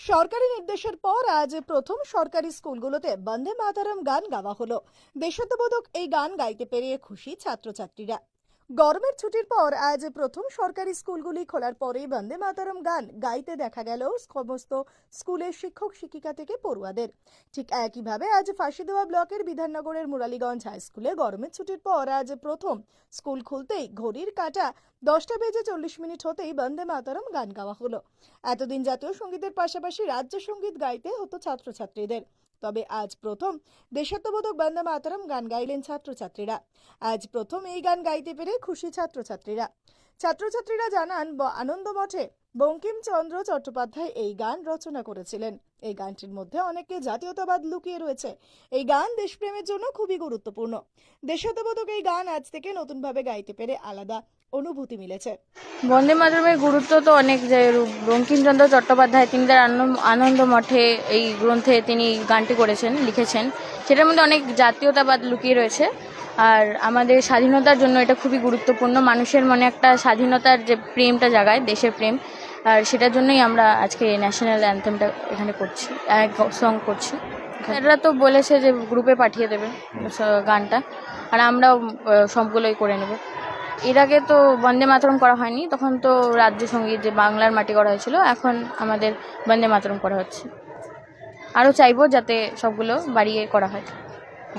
সরকারি নির্দেশের পর আজ প্রথম সরকারি স্কুলগুলোতে বন্দে মাতরম গান গাওয়া হলো। দেশাত্মবোধক এই গান গাইতে পেরে খুশি ছাত্রছাত্রীরা। গরমের ছুটির পর আজ প্রথম সরকারি স্কুলগুলি খোলার পরে বন্দে মাতরম গান গাইতে দেখা গেল সমস্ত স্কুলের শিক্ষক শিক্ষিকা থেকে পড়ুয়াদের। ঠিক একইভাবে আজ ফাঁসিদেওয়া ব্লকের বিধাননগরের মুরালীগঞ্জ হাই স্কুলে গরমের ছুটির পর আজ প্রথম স্কুল খুলতেই ঘড়ির কাঁটা 10:40 হতেই বন্দে মাতরম গান গাওয়া হলো। এতদিন জাতীয় সঙ্গীতের পাশাপাশি রাজ্য সঙ্গীত গাইতে হতো ছাত্রছাত্রীদের, তবে আজ প্রথম দেশাত্মবোধক বন্দে মাতরম গান গাইলেন ছাত্রছাত্রীরা। আজ প্রথম এই গান গাইতে পেরে খুশি ছাত্রছাত্রীরা জানান আনন্দমঠে বঙ্কিমচন্দ্র চট্টোপাধ্যায় এই গান রচনা করেছিলেন। এই গানটির মধ্যে অনেকে জাতীয়তাবাদ লুকিয়ে রয়েছে। এই গান দেশপ্রেমের জন্য খুবই গুরুত্বপূর্ণ। দেশাত্মবোধক এই গান আজ থেকে নতুনভাবে গাইতে পেরে আলাদা অনুভূতি মিলেছে। বন্দে মাতরমের গুরুত্ব তো অনেক, যে বঙ্কিমচন্দ্র চট্টোপাধ্যায় তিনি তার আনন্দ মঠে এই গ্রন্থে তিনি গানটি করেছেন, লিখেছেন। সেটার মধ্যে অনেক জাতীয়তাবাদ লুকিয়ে রয়েছে। আর আমাদের স্বাধীনতার জন্য এটা খুবই গুরুত্বপূর্ণ। মানুষের মনে একটা স্বাধীনতার যে প্রেমটা জাগায়, দেশের প্রেম, আর সেটার জন্যই আমরা আজকে ন্যাশনাল অ্যান্থেমটা এখানে করছি, সং করছি। এরা তো বলেছে যে গ্রুপে পাঠিয়ে দেবে গানটা, আর আমরাও সবগুলোই করে নেব। এর আগে তো বন্দে মাতরম করা হয়নি, তখন তো রাজ্য সঙ্গীত যে বাংলার মাটি করা হয়েছিল, এখন আমাদের বন্দে মাতরম করা হচ্ছে। আরও চাইবো যাতে সবগুলো বাড়িয়ে করা হয়।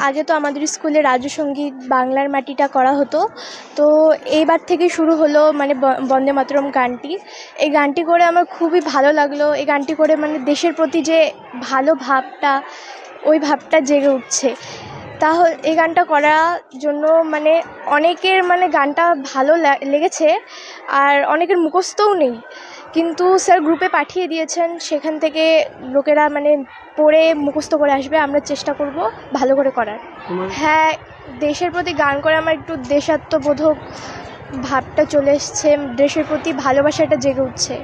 আগে তো আমাদের স্কুলে রাজ্য সঙ্গীত বাংলার মাটিটা করা হতো, তো এইবার থেকে শুরু হলো মানে বন্দে মাতরম গানটি। এই গানটি করে আমার খুবই ভালো লাগলো। এই গানটি করে মানে দেশের প্রতি যে ভালো ভাবটা, ওই ভাবটা জেগে উঠছে। তাহলে এই গানটা করার জন্য মানে অনেকের মানে গানটা ভালো লেগেছে, আর অনেকের মুখস্থও নেই, কিন্তু স্যার গ্রুপে পাঠিয়ে দিয়েছেন, সেখান থেকে লোকেরা মানে পড়ে মুখস্থ করে আসবে। আমরা চেষ্টা করব ভালো করে করার। হ্যাঁ, দেশের প্রতি গান করে আমার একটু দেশাত্মবোধক ভাবটা চলে এসছে, দেশের প্রতি ভালোবাসাটা জেগে উঠছে।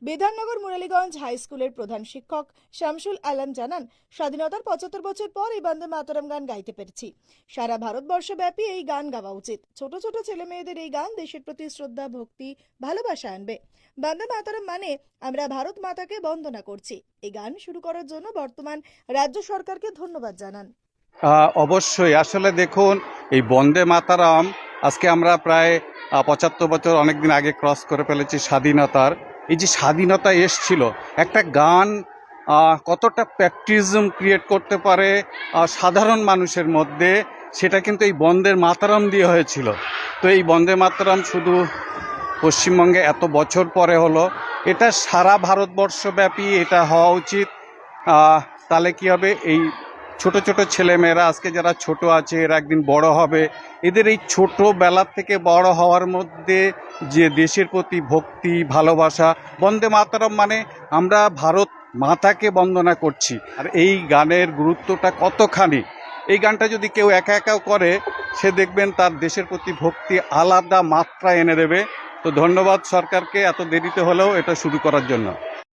বিধাননগর মুরালীগঞ্জ হাই স্কুলের প্রধান শিক্ষক শামসুল আলম জানান, স্বাধীনতার 75 বছর পর এই বন্দে মাতরম গান গাইতে পেরেছি। সারা ভারতবর্ষব্যাপী এই গান গাওয়া উচিত। ছোট ছোট ছেলে মেয়েদের এই গান দেশের প্রতি শ্রদ্ধা, ভক্তি, ভালোবাসা আনবে। বন্দে মাতরম মানে আমরা ভারত মাতাকে বন্দনা করছি। এই গান শুরু করার জন্য বর্তমান রাজ্য সরকারকে ধন্যবাদ জানান। অবশ্যই, আসলে দেখুন, এই বন্দে মাতরম আজকে আমরা প্রায় 75 বছর অনেকদিন আগে ক্রস করে ফেলেছি স্বাধীনতার। এই যে স্বাধীনতা এসছিল, একটা গান কতটা প্যাট্রিয়টিজম ক্রিয়েট করতে পারে সাধারণ মানুষের মধ্যে, সেটা কিন্তু এই বন্দে মাতরম দিয়ে হয়েছিল। তো এই বন্দে মাতরম শুধু পশ্চিমবঙ্গে এত বছর পরে হলো, এটা সারা ভারতবর্ষব্যাপী এটা হওয়া উচিত। তাহলে কি হবে, এই ছোট ছোট ছেলেমেয়েরা আজকে যারা ছোট আছে, এরা একদিন বড় হবে, এদের এই ছোটবেলা থেকে বড় হওয়ার মধ্যে যে দেশের প্রতি ভক্তি, ভালোবাসা, বন্দে মাতরম মানে আমরা ভারত মাতাকে বন্দনা করছি। আর এই গানের গুরুত্বটা কতখানি, এই গানটা যদি কেউ একা একাও করে, সে দেখবেন তার দেশের প্রতি ভক্তি আলাদা মাত্রা এনে দেবে। তো ধন্যবাদ সরকারকে এত দেরিতে হলেও এটা শুরু করার জন্য।